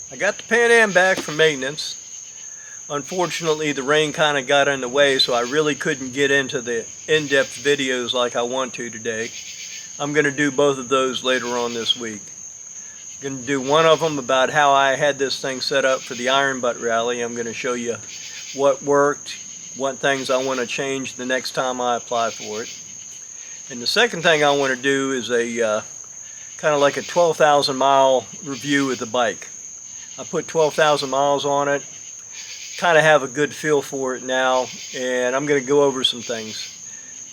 I got the Pan Am back from maintenance. Unfortunately, the rain kind of got in the way, so I really couldn't get into the in-depth videos like I want to today. I'm going to do both of those later on this week. I'm going to do one of them about how I had this thing set up for the Iron Butt Rally. I'm going to show you what worked, what things I want to change the next time I apply for it. And the second thing I want to do is a kind of like a 12,000 mile review of the bike. I put 12,000 miles on it, kind of have a good feel for it now, and I'm going to go over some things.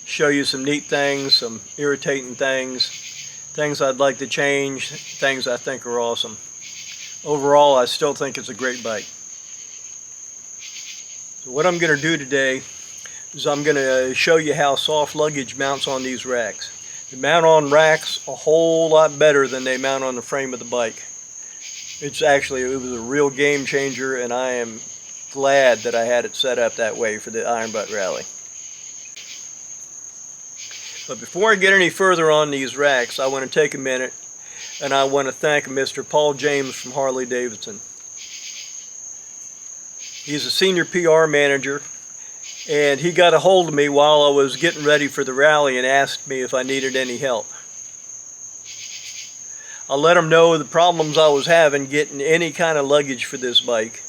Show you some neat things, some irritating things, things I'd like to change, things I think are awesome. Overall, I still think it's a great bike. So what I'm going to do today is I'm going to show you how soft luggage mounts on these racks. They mount on racks a whole lot better than they mount on the frame of the bike. It was a real game changer, and I am glad that I had it set up that way for the Iron Butt Rally. But before I get any further on these racks, I want to take a minute and I want to thank Mr. Paul James from Harley-Davidson. He's a senior PR manager, and he got a hold of me while I was getting ready for the rally and asked me if I needed any help. I let him know the problems I was having getting any kind of luggage for this bike.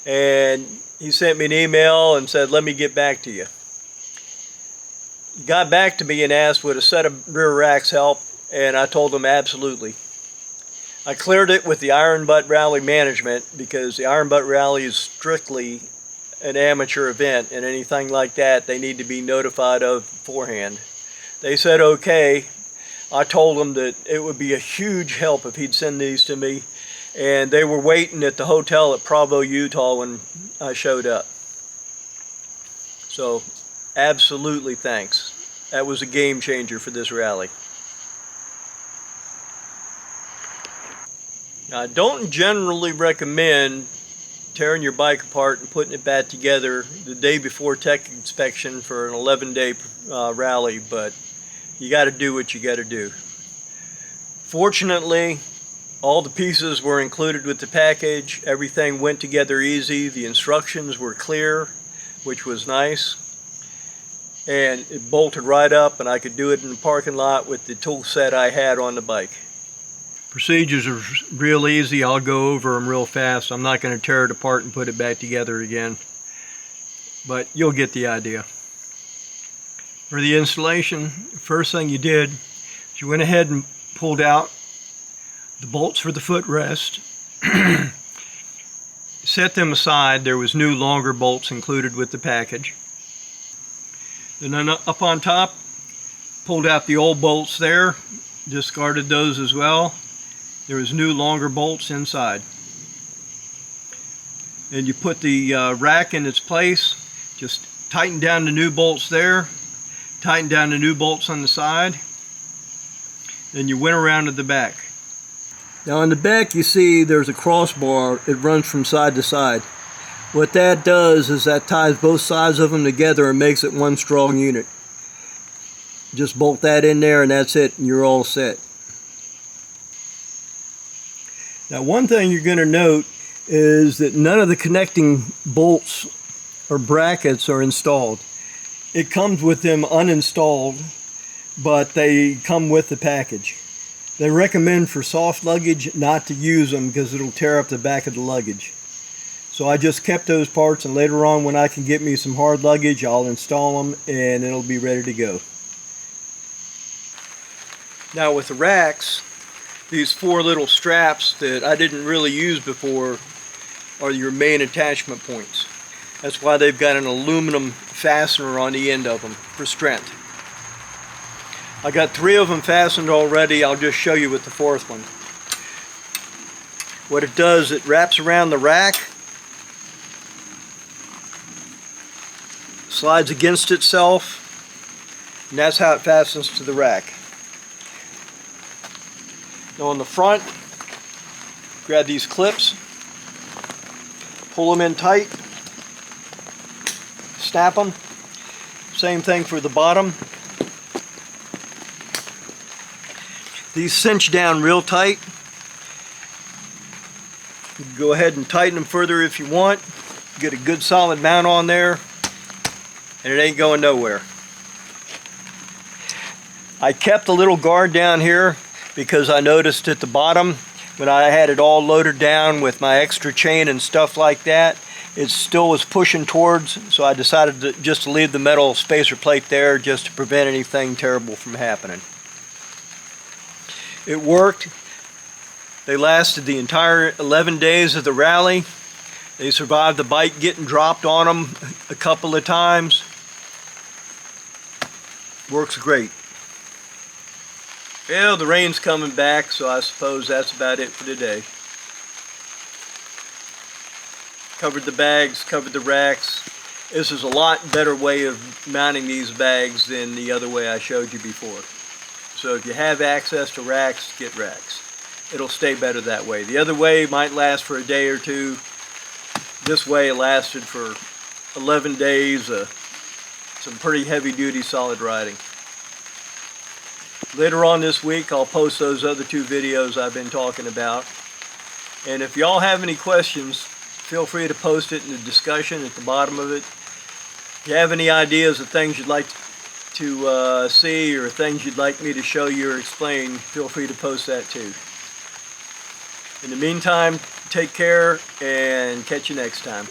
And he sent me an email and said, let me get back to you. He got back to me and asked, would a set of rear racks help? And I told him absolutely. I cleared it with the Iron Butt Rally management because the Iron Butt Rally is strictly an amateur event, and anything like that they need to be notified of beforehand. They said okay. I told them that it would be a huge help if he'd send these to me, and they were waiting at the hotel at Provo, Utah when I showed up. So absolutely thanks. That was a game changer for this rally. Now, I don't generally recommend tearing your bike apart and putting it back together the day before tech inspection for an 11-day rally, but you got to do what you got to do. Fortunately, all the pieces were included with the package. Everything went together easy. The instructions were clear, which was nice. And it bolted right up, and I could do it in the parking lot with the tool set I had on the bike. Procedures are real easy. I'll go over them real fast. I'm not going to tear it apart and put it back together again, but you'll get the idea. For the installation, first thing you did is you went ahead and pulled out the bolts for the footrest, set them aside. There was new longer bolts included with the package. And then up on top, pulled out the old bolts there, discarded those as well. There was new longer bolts inside. And you put the rack in its place, just tighten down the new bolts there, tighten down the new bolts on the side, then you went around to the back. Now on the back you see there's a crossbar. It runs from side to side. What that does is that ties both sides of them together and makes it one strong unit. Just bolt that in there and that's it, and you're all set. Now one thing you're going to note is that none of the connecting bolts or brackets are installed. It comes with them uninstalled, but they come with the package. They recommend for soft luggage not to use them because it'll tear up the back of the luggage. So I just kept those parts, and later on when I can get me some hard luggage, I'll install them and it'll be ready to go. Now with the racks, these four little straps that I didn't really use before are your main attachment points. That's why they've got an aluminum fastener on the end of them for strength. I got 3 of them fastened already. I'll just show you with the 4th one. What it does, it wraps around the rack, slides against itself, and that's how it fastens to the rack. Now on the front, grab these clips, pull them in tight, snap them. Same thing for the bottom. These cinch down real tight. You can go ahead and tighten them further if you want. Get a good solid mount on there, and it ain't going nowhere. I kept a little guard down here because I noticed at the bottom when I had it all loaded down with my extra chain and stuff like that, it still was pushing towards, so I decided to just leave the metal spacer plate there just to prevent anything terrible from happening. It worked. They lasted the entire 11 days of the rally. They survived the bike getting dropped on them a couple of times. Works great. Well, the rain's coming back, so I suppose that's about it for today. Covered the bags, covered the racks. This is a lot better way of mounting these bags than the other way I showed you before. So if you have access to racks, get racks. It'll stay better that way. The other way might last for a day or two. This way it lasted for 11 days, some pretty heavy duty solid riding. Later on this week I'll post those other two videos I've been talking about. And if y'all have any questions, feel free to post it in the discussion at the bottom of it. If you have any ideas of things you'd like to see or things you'd like me to show you or explain, feel free to post that too. In the meantime, take care and catch you next time.